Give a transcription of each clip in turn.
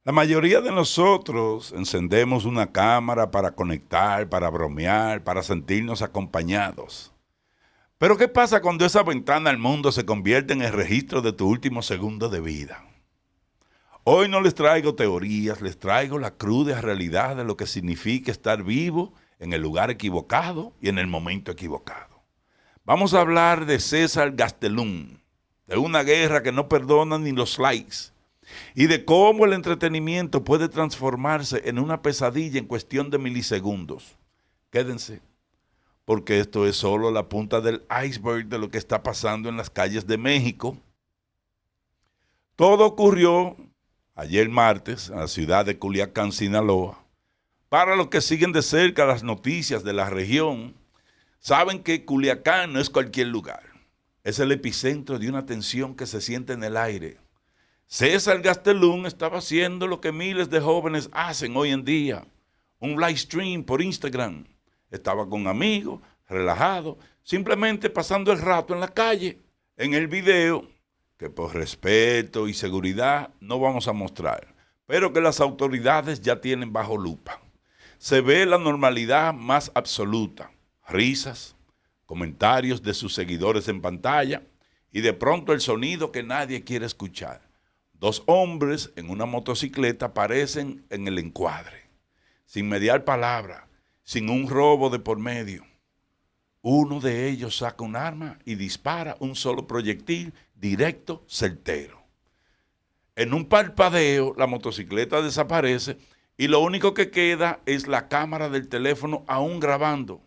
La mayoría de nosotros encendemos una cámara para conectar, para bromear, para sentirnos acompañados. Pero ¿qué pasa cuando esa ventana al mundo se convierte en el registro de tu último segundo de vida? Hoy no les traigo teorías, les traigo la cruda realidad de lo que significa estar vivo en el lugar equivocado y en el momento equivocado. Vamos a hablar de César Gastelum, de una guerra que no perdona ni los likes, y de cómo el entretenimiento puede transformarse en una pesadilla en cuestión de milisegundos. Quédense, porque esto es solo la punta del iceberg de lo que está pasando en las calles de México. Todo ocurrió ayer martes en la ciudad de Culiacán, Sinaloa. Para los que siguen de cerca las noticias de la región, saben que Culiacán no es cualquier lugar. Es el epicentro de una tensión que se siente en el aire. César Gastelum estaba haciendo lo que miles de jóvenes hacen hoy en día, un live stream por Instagram. Estaba con amigos, relajado, simplemente pasando el rato en la calle. En el video, que por respeto y seguridad no vamos a mostrar, pero que las autoridades ya tienen bajo lupa, se ve la normalidad más absoluta, risas, comentarios de sus seguidores en pantalla y de pronto el sonido que nadie quiere escuchar. Dos hombres en una motocicleta aparecen en el encuadre, sin mediar palabra, sin un robo de por medio. Uno de ellos saca un arma y dispara un solo proyectil directo, certero. En un parpadeo, la motocicleta desaparece y lo único que queda es la cámara del teléfono aún grabando,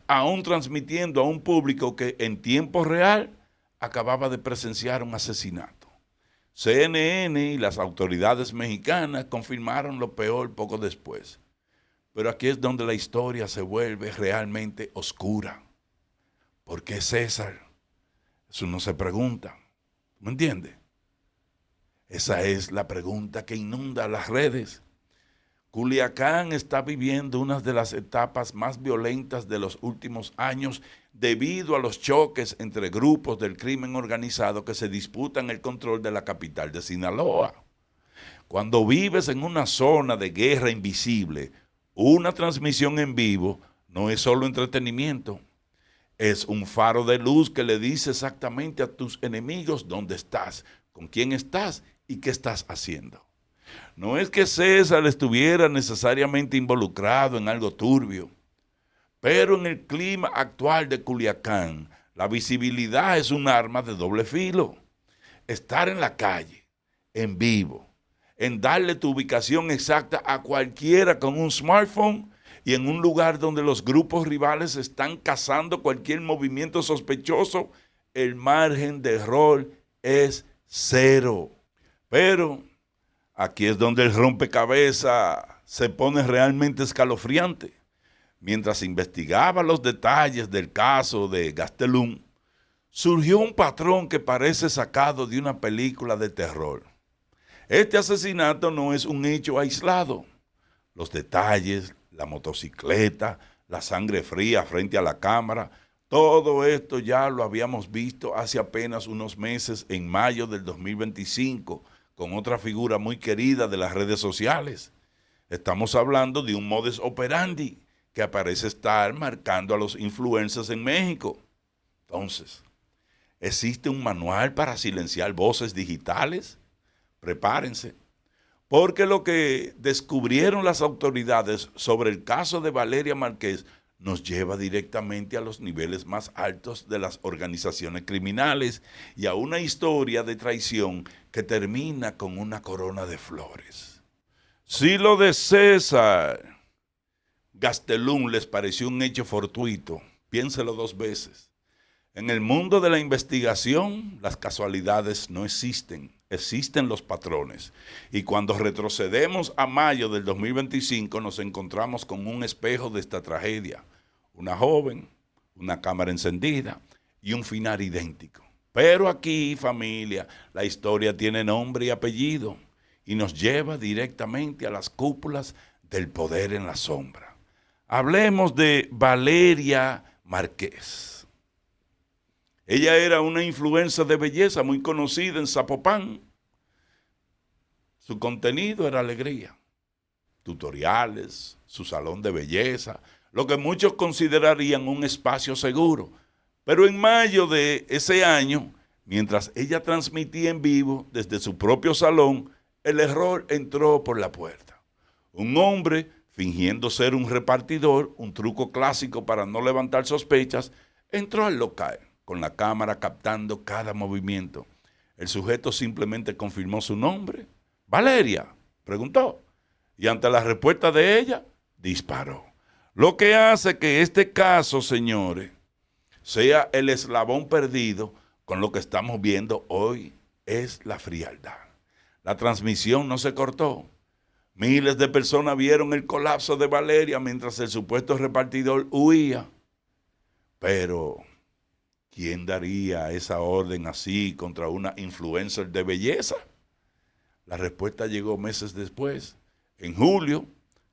aún transmitiendo a un público que en tiempo real acababa de presenciar un asesinato. CNN y las autoridades mexicanas confirmaron lo peor poco después. Pero aquí es donde la historia se vuelve realmente oscura. ¿Por qué César? Eso no se pregunta. ¿Me entiendes? Esa es la pregunta que inunda las redes. Culiacán está viviendo una de las etapas más violentas de los últimos años debido a los choques entre grupos del crimen organizado que se disputan el control de la capital de Sinaloa. Cuando vives en una zona de guerra invisible, una transmisión en vivo no es solo entretenimiento, es un faro de luz que le dice exactamente a tus enemigos dónde estás, con quién estás y qué estás haciendo. No es que César estuviera necesariamente involucrado en algo turbio, pero en el clima actual de Culiacán, la visibilidad es un arma de doble filo. Estar en la calle, en vivo, en darle tu ubicación exacta a cualquiera con un smartphone y en un lugar donde los grupos rivales están cazando cualquier movimiento sospechoso, el margen de error es cero. Pero aquí es donde el rompecabezas se pone realmente escalofriante. Mientras investigaba los detalles del caso de Gastelum, surgió un patrón que parece sacado de una película de terror. Este asesinato no es un hecho aislado. Los detalles, la motocicleta, la sangre fría frente a la cámara, todo esto ya lo habíamos visto hace apenas unos meses, en mayo del 2025, con otra figura muy querida de las redes sociales. Estamos hablando de un modus operandi que parece estar marcando a los influencers en México. Entonces, ¿existe un manual para silenciar voces digitales? Prepárense, porque lo que descubrieron las autoridades sobre el caso de Valeria Márquez nos lleva directamente a los niveles más altos de las organizaciones criminales y a una historia de traición que termina con una corona de flores. Si lo de César Gastelum les pareció un hecho fortuito, piénselo dos veces. En el mundo de la investigación, las casualidades no existen, existen los patrones. Y cuando retrocedemos a mayo del 2025, nos encontramos con un espejo de esta tragedia. Una joven, una cámara encendida y un final idéntico. Pero aquí, familia, la historia tiene nombre y apellido y nos lleva directamente a las cúpulas del poder en la sombra. Hablemos de Valeria Márquez. Ella era una influencer de belleza muy conocida en Zapopan. Su contenido era alegría, tutoriales, su salón de belleza, lo que muchos considerarían un espacio seguro. Pero en mayo de ese año, mientras ella transmitía en vivo desde su propio salón, el error entró por la puerta. Un hombre, fingiendo ser un repartidor, un truco clásico para no levantar sospechas, entró al local, con la cámara captando cada movimiento. El sujeto simplemente confirmó su nombre. Valeria, preguntó. Y ante la respuesta de ella, disparó. Lo que hace que este caso, señores, sea el eslabón perdido con lo que estamos viendo hoy es la frialdad. La transmisión no se cortó. Miles de personas vieron el colapso de Valeria mientras el supuesto repartidor huía. Pero, ¿quién daría esa orden así contra una influencer de belleza? La respuesta llegó meses después, en julio,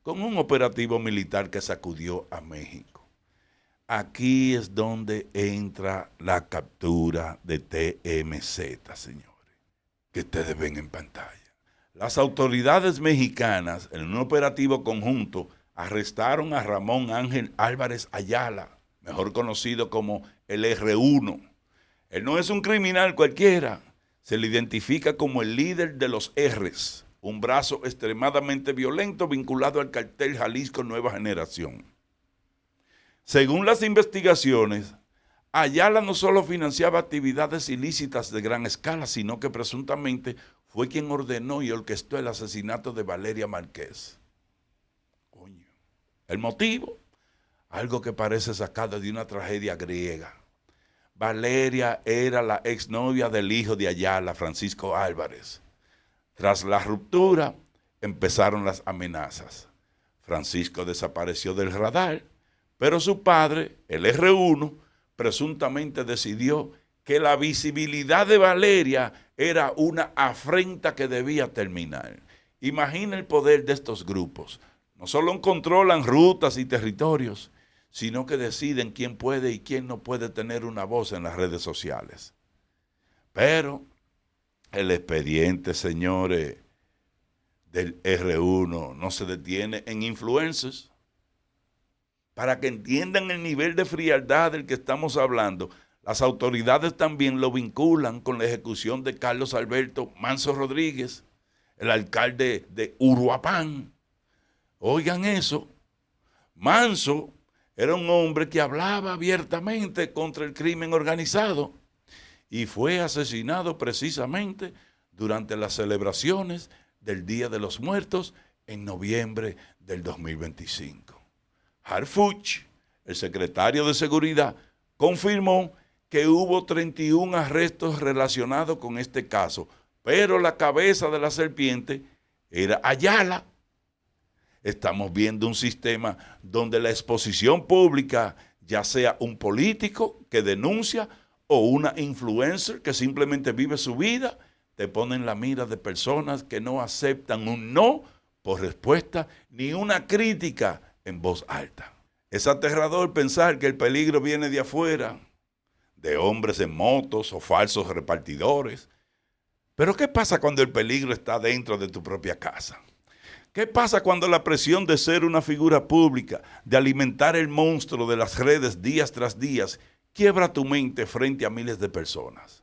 con un operativo militar que sacudió a México. Aquí es donde entra la captura de TMZ, señores, que ustedes ven en pantalla. Las autoridades mexicanas, en un operativo conjunto, arrestaron a Ramón Ángel Álvarez Ayala, mejor conocido como el R1. Él no es un criminal cualquiera, se le identifica como el líder de los R's, un brazo extremadamente violento vinculado al cartel Jalisco Nueva Generación. Según las investigaciones, Ayala no solo financiaba actividades ilícitas de gran escala, sino que presuntamente fue quien ordenó y orquestó el asesinato de Valeria Márquez. Coño. ¿El motivo? Algo que parece sacado de una tragedia griega. Valeria era la exnovia del hijo de Ayala, Francisco Álvarez. Tras la ruptura, empezaron las amenazas. Francisco desapareció del radar, pero su padre, el R1, presuntamente decidió que la visibilidad de Valeria era una afrenta que debía terminar. Imagina el poder de estos grupos. No solo controlan rutas y territorios, sino que deciden quién puede y quién no puede tener una voz en las redes sociales. Pero el expediente, señores, del R1 no se detiene en influencers. Para que entiendan el nivel de frialdad del que estamos hablando, las autoridades también lo vinculan con la ejecución de Carlos Alberto Manso Rodríguez, el alcalde de Uruapan. Oigan eso, Manso era un hombre que hablaba abiertamente contra el crimen organizado y fue asesinado precisamente durante las celebraciones del Día de los Muertos en noviembre del 2025. Harfuch, el secretario de Seguridad, confirmó que hubo 31 arrestos relacionados con este caso, pero la cabeza de la serpiente era Ayala. Estamos viendo un sistema donde la exposición pública, ya sea un político que denuncia o una influencer que simplemente vive su vida, te ponen la mira de personas que no aceptan un no por respuesta ni una crítica en voz alta. Es aterrador pensar que el peligro viene de afuera, de hombres en motos o falsos repartidores. Pero ¿qué pasa cuando el peligro está dentro de tu propia casa? ¿Qué pasa cuando la presión de ser una figura pública, de alimentar el monstruo de las redes días tras días, quiebra tu mente frente a miles de personas?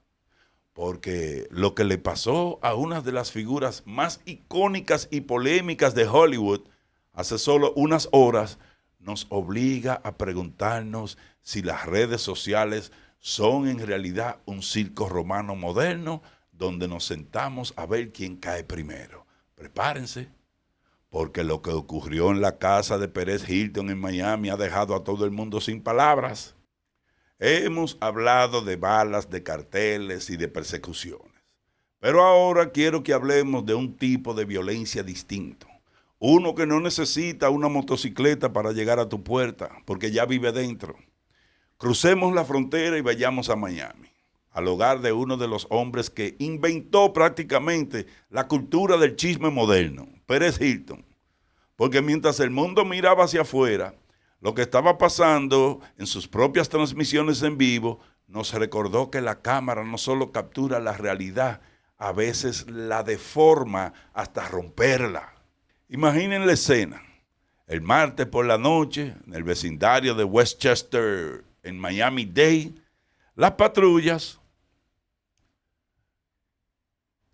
Porque lo que le pasó a una de las figuras más icónicas y polémicas de Hollywood hace solo unas horas nos obliga a preguntarnos si las redes sociales son en realidad un circo romano moderno donde nos sentamos a ver quién cae primero. Prepárense, porque lo que ocurrió en la casa de Pérez Hilton en Miami ha dejado a todo el mundo sin palabras. Hemos hablado de balas, de carteles y de persecuciones, pero ahora quiero que hablemos de un tipo de violencia distinto. Uno que no necesita una motocicleta para llegar a tu puerta, porque ya vive dentro. Crucemos la frontera y vayamos a Miami, al hogar de uno de los hombres que inventó prácticamente la cultura del chisme moderno, Pérez Hilton. Porque mientras el mundo miraba hacia afuera, lo que estaba pasando en sus propias transmisiones en vivo nos recordó que la cámara no solo captura la realidad, a veces la deforma hasta romperla. Imaginen la escena. El martes por la noche, en el vecindario de Westchester, en Miami-Dade, las patrullas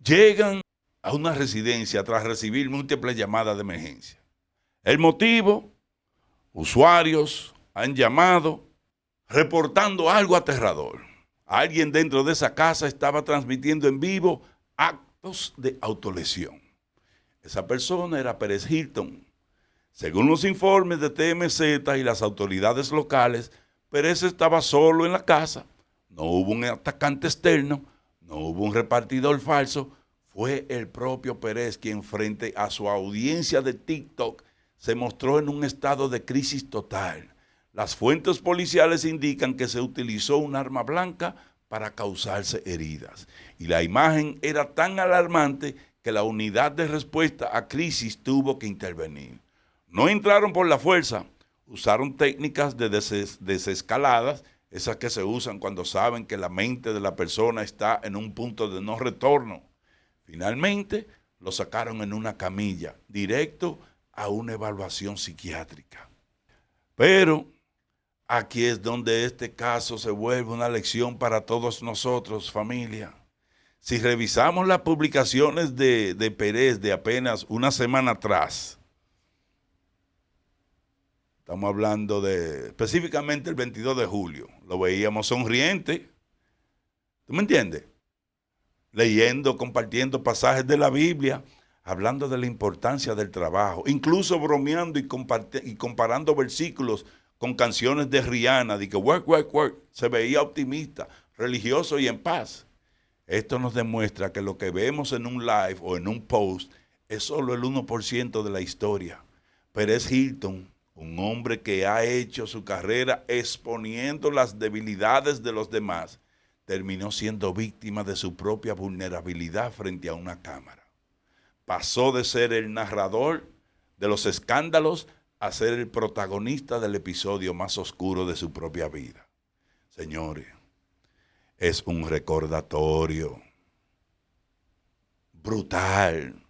llegan a una residencia tras recibir múltiples llamadas de emergencia. El motivo, usuarios han llamado reportando algo aterrador. Alguien dentro de esa casa estaba transmitiendo en vivo actos de autolesión. Esa persona era Perez Hilton. Según los informes de TMZ y las autoridades locales, Perez estaba solo en la casa, no hubo un atacante externo, no hubo un repartidor falso, fue el propio Perez quien frente a su audiencia de TikTok se mostró en un estado de crisis total. Las fuentes policiales indican que se utilizó un arma blanca para causarse heridas. Y la imagen era tan alarmante que la unidad de respuesta a crisis tuvo que intervenir. No entraron por la fuerza, usaron técnicas de desescaladas, esas que se usan cuando saben que la mente de la persona está en un punto de no retorno. Finalmente, lo sacaron en una camilla, directo a una evaluación psiquiátrica. Pero aquí es donde este caso se vuelve una lección para todos nosotros, familia. Si revisamos las publicaciones de Perez de apenas una semana atrás, estamos hablando de específicamente el 22 de julio, lo veíamos sonriente, ¿tú me entiendes? Leyendo, compartiendo pasajes de la Biblia, hablando de la importancia del trabajo, incluso bromeando y comparando versículos con canciones de Rihanna, de que work, work, work, se veía optimista, religioso y en paz. Esto nos demuestra que lo que vemos en un live o en un post es solo el 1% de la historia. Perez Hilton, un hombre que ha hecho su carrera exponiendo las debilidades de los demás, terminó siendo víctima de su propia vulnerabilidad frente a una cámara. Pasó de ser el narrador de los escándalos a ser el protagonista del episodio más oscuro de su propia vida. Señores, es un recordatorio brutal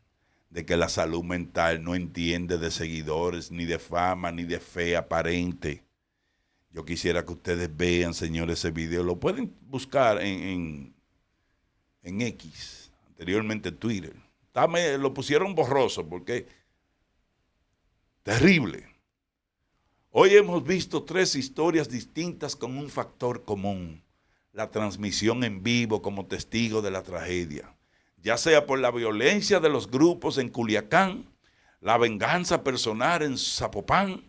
de que la salud mental no entiende de seguidores, ni de fama, ni de fe aparente. Yo quisiera que ustedes vean, señores, ese video. Lo pueden buscar en X, anteriormente Twitter. Lo pusieron borroso porque terrible. Hoy hemos visto 3 historias distintas con un factor común: la transmisión en vivo como testigo de la tragedia, ya sea por la violencia de los grupos en Culiacán, la venganza personal en Zapopan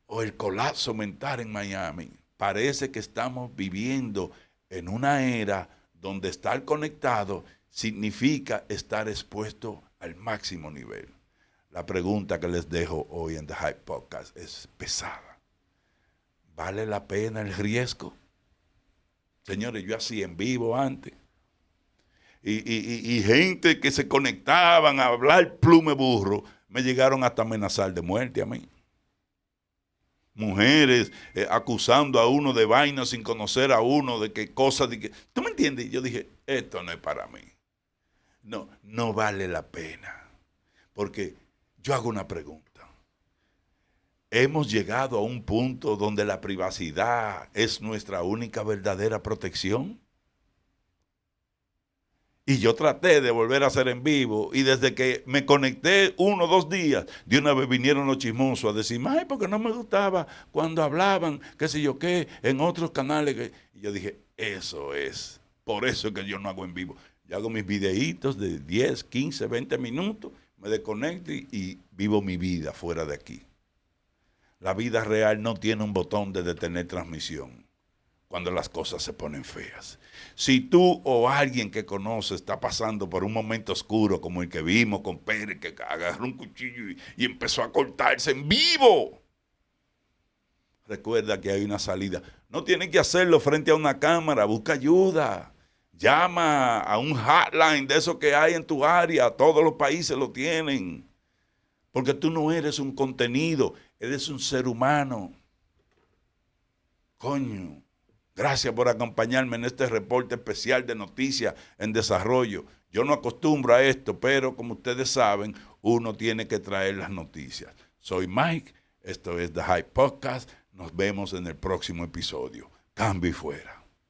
o el colapso mental en Miami. Parece que estamos viviendo en una era donde estar conectado significa estar expuesto al máximo nivel. La pregunta que les dejo hoy en The Hype Podcast es pesada. ¿Vale la pena el riesgo? Señores, yo hacía en vivo antes. Y gente que se conectaban a hablar plume burro, me llegaron hasta amenazar de muerte a mí. Mujeres acusando a uno de vainas sin conocer a uno, de qué cosas, de que, ¿tú me entiendes? Yo dije, esto no es para mí. No vale la pena. Porque yo hago una pregunta. ¿Hemos llegado a un punto donde la privacidad es nuestra única verdadera protección? Y yo traté de volver a hacer en vivo, y desde que me conecté 1 o 2 días, de una vez vinieron los chismosos a decirme, ay, porque no me gustaba cuando hablaban, qué sé yo qué, en otros canales. Y yo dije, eso es, por eso es que yo no hago en vivo. Yo hago mis videitos de 10, 15, 20 minutos, me desconecto y vivo mi vida fuera de aquí. La vida real no tiene un botón de detener transmisión cuando las cosas se ponen feas. Si tú o alguien que conoce está pasando por un momento oscuro como el que vimos con Pérez, que agarró un cuchillo y empezó a cortarse en vivo, recuerda que hay una salida. No tienes que hacerlo frente a una cámara, busca ayuda. Llama a un hotline de esos que hay en tu área, todos los países lo tienen. Porque tú no eres un contenido, eres un ser humano. Coño, Gracias por acompañarme en este reporte especial de noticias en desarrollo. Yo no acostumbro a esto, pero como ustedes saben, uno tiene que traer las noticias. Soy Mike, esto es The Hype Podcast. Nos vemos en el próximo episodio. Cambio y fuera.